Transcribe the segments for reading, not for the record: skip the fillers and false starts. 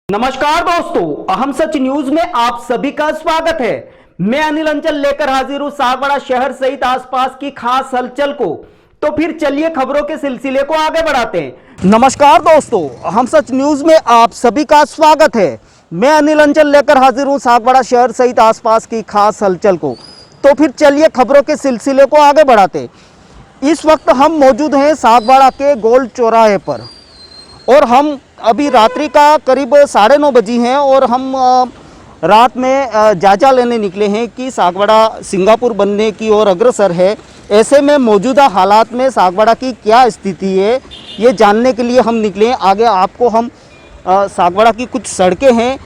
नमस्कार दोस्तों, अहम सच न्यूज में आप सभी का स्वागत है। मैं अनिल अंचल लेकर हाजिर हूं सागवाड़ा शहर सहित आसपास की खास हलचल को। तो फिर चलिए खबरों के सिलसिले को आगे बढ़ाते हैं। नमस्कार दोस्तों, अहम सच न्यूज में आप सभी का स्वागत है। मैं अनिल अंचल लेकर हाजिर हूं सागवाड़ा शहर सहित आसपास की खास हलचल को। तो फिर चलिए खबरों के सिलसिले को आगे बढ़ाते हैं। इस वक्त हम मौजूद हैं सागवाड़ा के गोल चौराहे पर और हम अभी रात्रि का करीब 9:30 बजी हैं और हम रात में जायजा लेने निकले हैं कि सागवाड़ा सिंगापुर बनने की ओर अग्रसर है। ऐसे में मौजूदा हालात में सागवाड़ा की क्या स्थिति है, ये जानने के लिए हम निकले हैं। आगे आपको हम सागवाड़ा की कुछ सड़कें हैं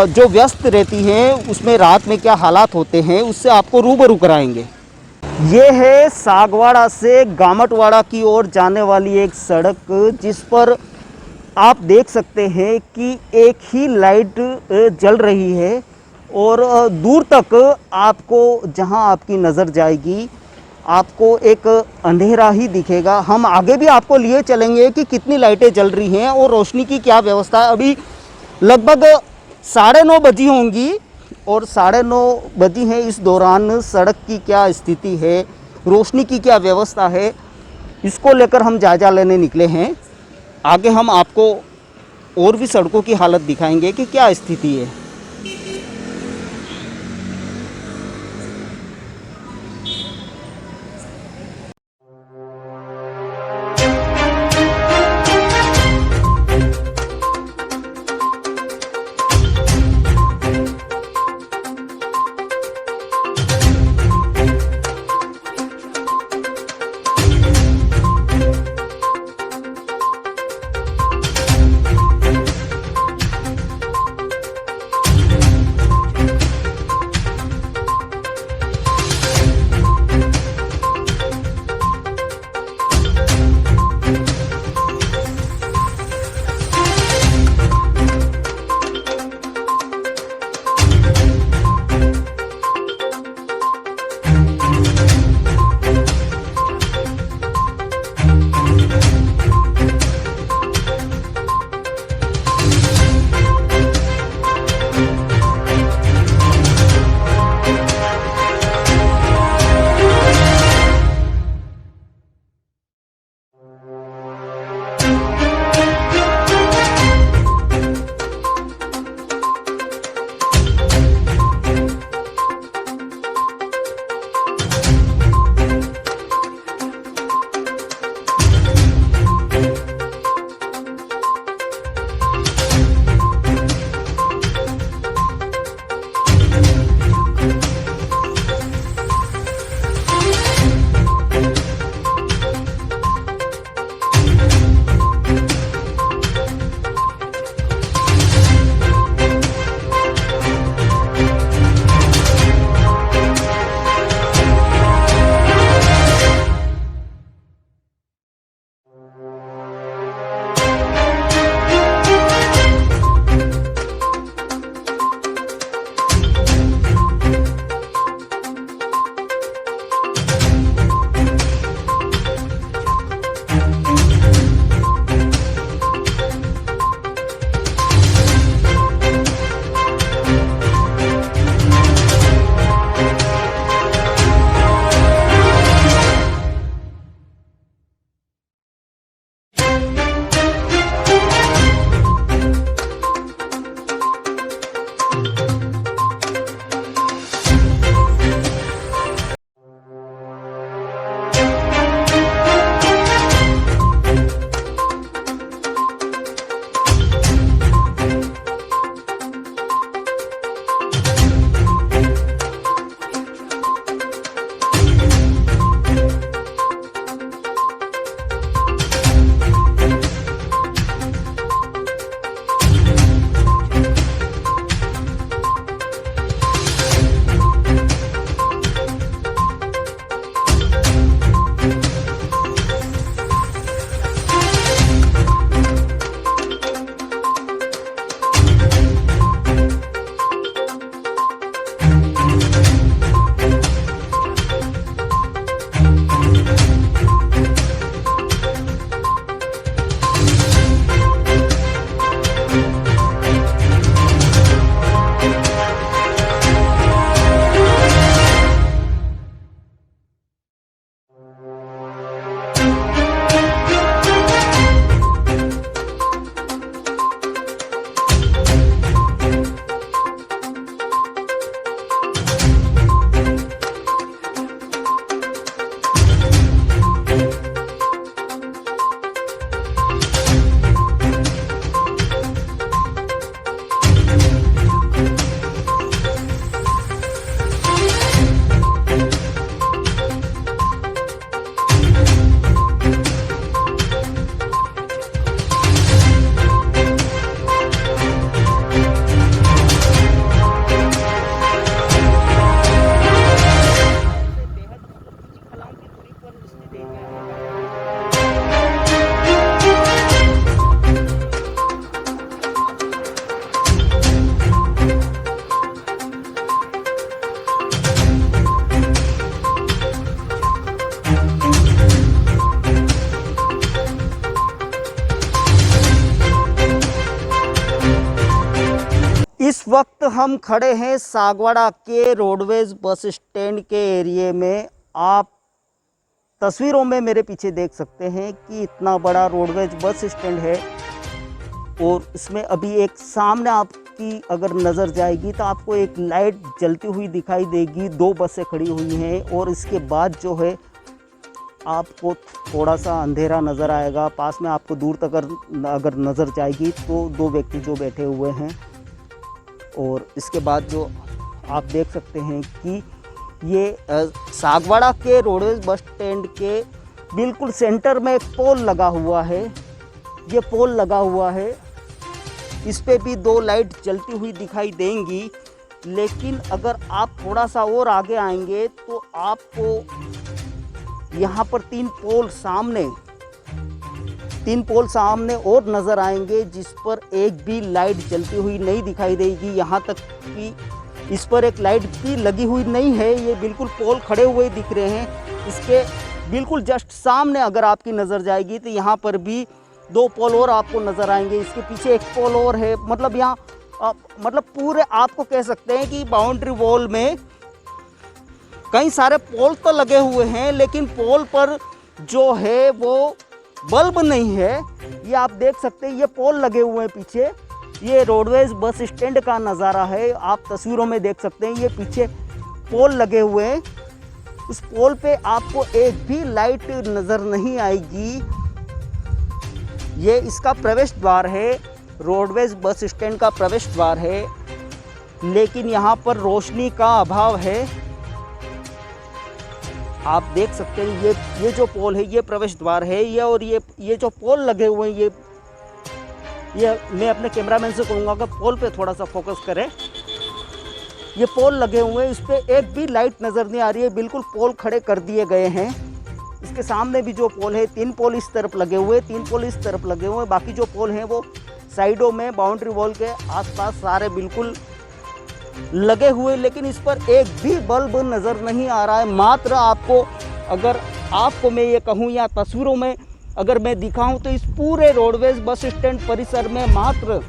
जो व्यस्त रहती हैं, उसमें रात में क्या हालात होते हैं, उससे आपको रूबरू कराएंगे। ये है सागवाड़ा से गामटवाड़ा की ओर जाने वाली एक सड़क, जिस पर आप देख सकते हैं कि एक ही लाइट जल रही है और दूर तक आपको, जहां आपकी नज़र जाएगी, आपको एक अंधेरा ही दिखेगा। हम आगे भी आपको लिए चलेंगे कि कितनी लाइटें जल रही हैं और रोशनी की क्या व्यवस्था है। अभी लगभग 9:30 बजी होंगी और 9:30 बजी हैं। इस दौरान सड़क की क्या स्थिति है, रोशनी की क्या व्यवस्था है, इसको लेकर हम जायजा लेने निकले हैं। आगे हम आपको और भी सड़कों की हालत दिखाएंगे कि क्या स्थिति है। हम खड़े हैं सागवाड़ा के रोडवेज बस स्टैंड के एरिए में। आप तस्वीरों में मेरे पीछे देख सकते हैं कि इतना बड़ा रोडवेज बस स्टैंड है और इसमें अभी एक सामने आपकी अगर नज़र जाएगी तो आपको एक लाइट जलती हुई दिखाई देगी। दो बसें खड़ी हुई हैं और इसके बाद जो है आपको थोड़ा सा अंधेरा नज़र आएगा। पास में आपको दूर तक अगर नज़र जाएगी तो दो व्यक्ति जो बैठे हुए हैं। और इसके बाद जो आप देख सकते हैं कि ये सागवाड़ा के रोडवेज बस स्टैंड के बिल्कुल सेंटर में एक पोल लगा हुआ है। ये पोल लगा हुआ है, इस पे भी दो लाइट जलती हुई दिखाई देंगी। लेकिन अगर आप थोड़ा सा और आगे आएंगे तो आपको यहाँ पर तीन पोल सामने और नज़र आएंगे, जिस पर एक भी लाइट जलती हुई नहीं दिखाई देगी। यहाँ तक कि इस पर एक लाइट भी लगी हुई नहीं है। ये बिल्कुल पोल खड़े हुए दिख रहे हैं। इसके बिल्कुल जस्ट सामने अगर आपकी नज़र जाएगी तो यहाँ पर भी दो पोल और आपको नज़र आएंगे। इसके पीछे एक पोल और है। मतलब यहाँ मतलब पूरे आपको कह सकते हैं कि बाउंड्री वॉल में कई सारे पोल तो लगे हुए हैं, लेकिन पोल पर जो है वो बल्ब नहीं है। ये आप देख सकते हैं, ये पोल लगे हुए हैं पीछे। ये रोडवेज बस स्टैंड का नज़ारा है। आप तस्वीरों में देख सकते हैं, ये पीछे पोल लगे हुए हैं। उस पोल पे आपको एक भी लाइट नज़र नहीं आएगी। ये इसका प्रवेश द्वार है, रोडवेज बस स्टैंड का प्रवेश द्वार है, लेकिन यहाँ पर रोशनी का अभाव है। आप देख सकते हैं ये जो पोल है ये प्रवेश द्वार है। ये और ये जो पोल लगे हुए हैं ये मैं अपने कैमरामैन से कहूँगा कि पोल पे थोड़ा सा फोकस करें। ये पोल लगे हुए हैं, इस पर एक भी लाइट नज़र नहीं आ रही है। बिल्कुल पोल खड़े कर दिए गए हैं। इसके सामने भी जो पोल है, तीन पोल इस तरफ लगे हुए, तीन पोल इस तरफ लगे हुए। बाकी जो पोल हैं वो साइडों में बाउंड्री वॉल के आसपास सारे बिल्कुल लगे हुए, लेकिन इस पर एक भी बल्ब नज़र नहीं आ रहा है। मात्र आपको अगर आपको मैं ये कहूँ या तस्वीरों में अगर मैं दिखाऊं तो इस पूरे रोडवेज बस स्टैंड परिसर में मात्र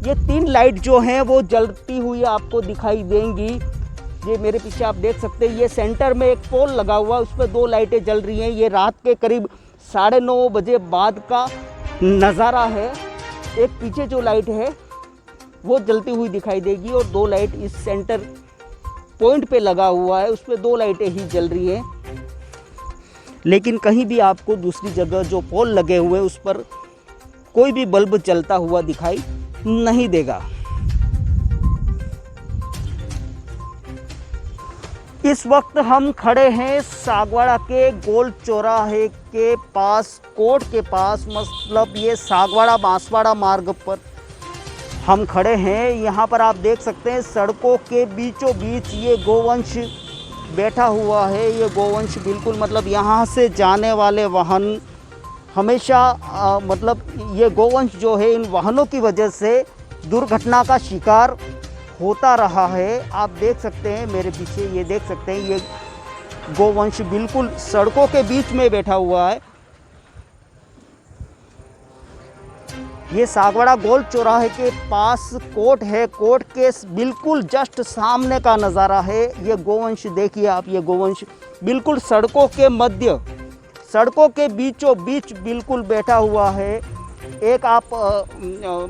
ये तीन लाइट जो हैं वो जलती हुई आपको दिखाई देंगी। ये मेरे पीछे आप देख सकते हैं, ये सेंटर में एक पोल लगा हुआ, उस पर दो लाइटें जल रही हैं। ये रात के करीब 9:30 बजे बाद का नज़ारा है। एक पीछे जो लाइट है वो जलती हुई दिखाई देगी और दो लाइट इस सेंटर पॉइंट पे लगा हुआ है, उस पर दो लाइटें ही जल रही हैं। लेकिन कहीं भी आपको दूसरी जगह जो पोल लगे हुए उस पर कोई भी बल्ब जलता हुआ दिखाई नहीं देगा। इस वक्त हम खड़े हैं सागवाड़ा के गोल चौराहे के पास, कोर्ट के पास, मतलब ये सागवाड़ा बांसवाड़ा मार्ग पर हम खड़े हैं। यहाँ पर आप देख सकते हैं सड़कों के बीचों बीच ये गोवंश बैठा हुआ है। ये गोवंश बिल्कुल मतलब यहाँ से जाने वाले वाहन हमेशा मतलब ये गोवंश जो है इन वाहनों की वजह से दुर्घटना का शिकार होता रहा है। आप देख सकते हैं मेरे पीछे, ये देख सकते हैं ये गोवंश बिल्कुल सड़कों के बीच में बैठा हुआ है। ये सागवाड़ा गोल चौराहे के पास कोर्ट है। कोर्ट के बिल्कुल जस्ट सामने का नज़ारा है। ये गोवंश देखिए आप, ये गोवंश बिल्कुल सड़कों के मध्य, सड़कों के बीचों बीच बिल्कुल बैठा हुआ है। एक आप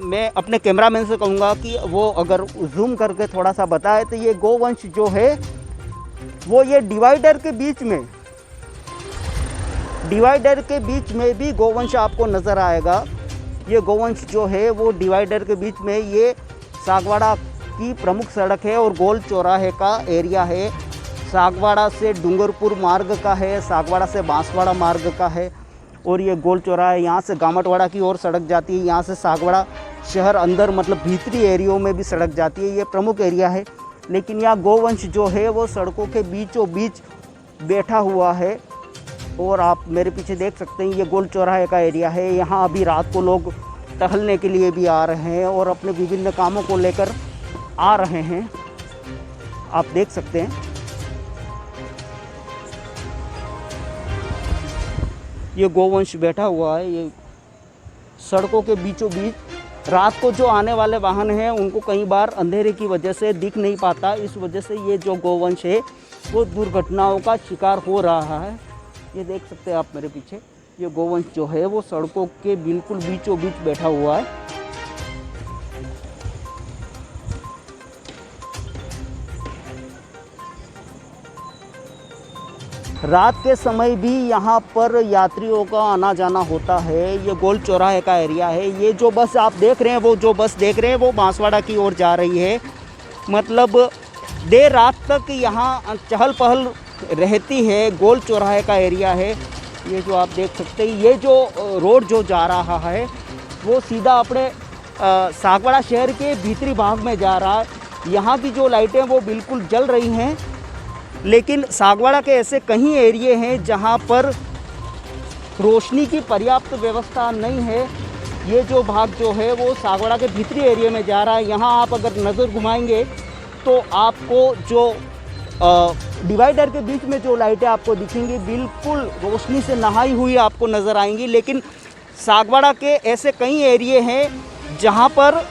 मैं अपने कैमरामैन से कहूँगा कि वो अगर जूम करके थोड़ा सा बताए तो ये गोवंश जो है वो ये डिवाइडर के बीच में भी गोवंश आपको नज़र आएगा। ये गोवंश जो है वो डिवाइडर के बीच में, ये सागवाड़ा की प्रमुख सड़क है और गोल चौराहे का एरिया है। सागवाड़ा से डूंगरपुर मार्ग का है, सागवाड़ा से बांसवाड़ा मार्ग का है और ये गोल चौराहा यहाँ से गामटवाड़ा की ओर सड़क जाती है। यहाँ से सागवाड़ा शहर अंदर मतलब भीतरी एरियो में भी सड़क जाती है। ये प्रमुख एरिया है, लेकिन यहाँ गोवंश जो है वो सड़कों के बीचों बीच बैठा हुआ है। और आप मेरे पीछे देख सकते हैं ये गोल चौराहे का एरिया है। यहाँ अभी रात को लोग टहलने के लिए भी आ रहे हैं और अपने विभिन्न कामों को लेकर आ रहे हैं। आप देख सकते हैं ये गोवंश बैठा हुआ है। ये सड़कों के बीचों बीच रात को जो आने वाले वाहन हैं उनको कई बार अंधेरे की वजह से दिख नहीं पाता, इस वजह से ये जो गौवंश है वो दुर्घटनाओं का शिकार हो रहा है। ये देख सकते हैं आप मेरे पीछे, ये गौवंश जो है वो सड़कों के बिल्कुल बीचों बीच बैठा हुआ है। रात के समय भी यहाँ पर यात्रियों का आना जाना होता है। ये गोल चौराहे का एरिया है। ये जो बस आप देख रहे हैं, वो जो बस देख रहे हैं वो बांसवाड़ा की ओर जा रही है। मतलब देर रात तक यहाँ चहल पहल रहती है। गोल चौराहे का एरिया है ये जो आप देख सकते हैं। ये जो रोड जो जा रहा है वो सीधा अपने सागवाड़ा शहर के भीतरी भाग में जा रहा है। यहाँ की जो लाइटें वो बिल्कुल जल रही हैं, लेकिन सागवाड़ा के ऐसे कई एरिए हैं जहाँ पर रोशनी की पर्याप्त व्यवस्था नहीं है। ये जो भाग जो है वो सागवाड़ा के भीतरी एरिया में जा रहा है। यहाँ आप अगर नज़र घुमाएंगे तो आपको जो डिवाइडर के बीच में जो लाइटें आपको दिखेंगी बिल्कुल रोशनी से नहाई हुई आपको नज़र आएंगी। लेकिन सागवाड़ा के ऐसे कई एरिए हैं जहाँ पर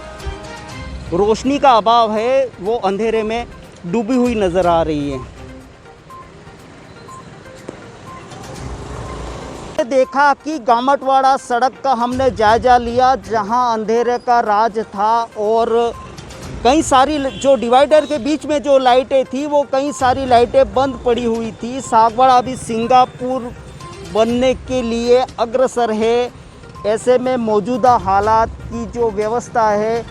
रोशनी का अभाव है, वो अंधेरे में डूबी हुई नज़र आ रही है। देखा कि गामटवाड़ा सड़क का हमने जायजा लिया जहां अंधेरे का राज था और कई सारी जो डिवाइडर के बीच में जो लाइटें थी वो कई सारी लाइटें बंद पड़ी हुई थी। सागवाड़ा अभी सिंगापुर बनने के लिए अग्रसर है। ऐसे में मौजूदा हालात की जो व्यवस्था है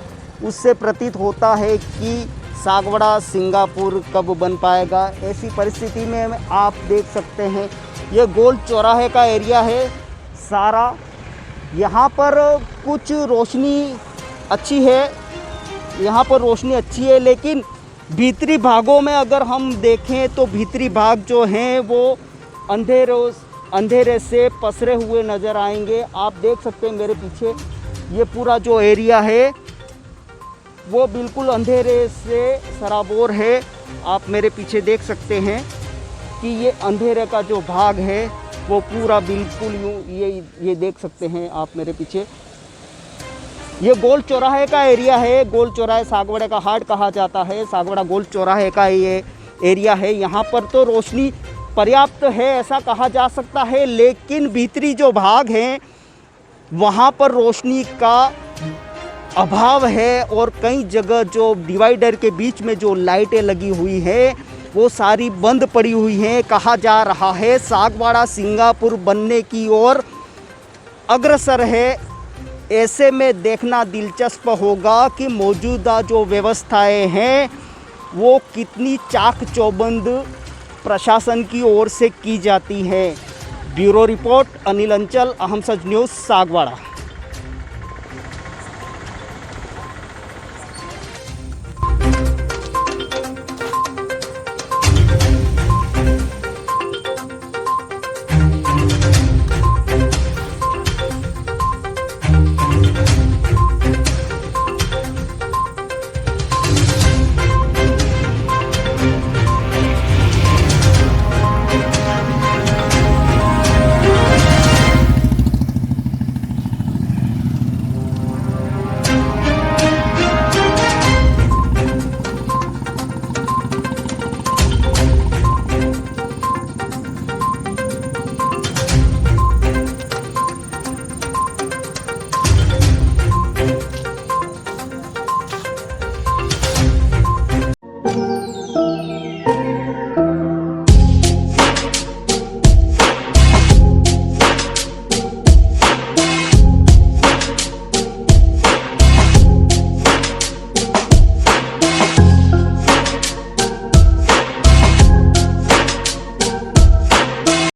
उससे प्रतीत होता है कि सागवाड़ा सिंगापुर कब बन पाएगा। ऐसी परिस्थिति में आप देख सकते हैं ये गोल चौराहे का एरिया है सारा। यहाँ पर कुछ रोशनी अच्छी है, यहाँ पर रोशनी अच्छी है, लेकिन भीतरी भागों में अगर हम देखें तो भीतरी भाग जो हैं वो अंधेरे से पसरे हुए नज़र आएंगे। आप देख सकते हैं मेरे पीछे ये पूरा जो एरिया है वो बिल्कुल अंधेरे से सराबोर है। आप मेरे पीछे देख सकते हैं कि ये अंधेरे का जो भाग है वो पूरा बिल्कुल यूँ ये देख सकते हैं आप मेरे पीछे। ये गोल चौराहे का एरिया है। गोल चौराहे सागवाड़ा का हार्ट कहा जाता है। सागवाड़ा गोल चौराहे का ये एरिया है। यहाँ पर तो रोशनी पर्याप्त है ऐसा कहा जा सकता है, लेकिन भीतरी जो भाग हैं वहाँ पर रोशनी का अभाव है और कई जगह जो डिवाइडर के बीच में जो लाइटें लगी हुई हैं वो सारी बंद पड़ी हुई हैं। कहा जा रहा है सागवाड़ा सिंगापुर बनने की ओर अग्रसर है। ऐसे में देखना दिलचस्प होगा कि मौजूदा जो व्यवस्थाएं हैं वो कितनी चाक चौबंद प्रशासन की ओर से की जाती हैं। ब्यूरो रिपोर्ट अनिल अंचल, अहम सच न्यूज़, सागवाड़ा।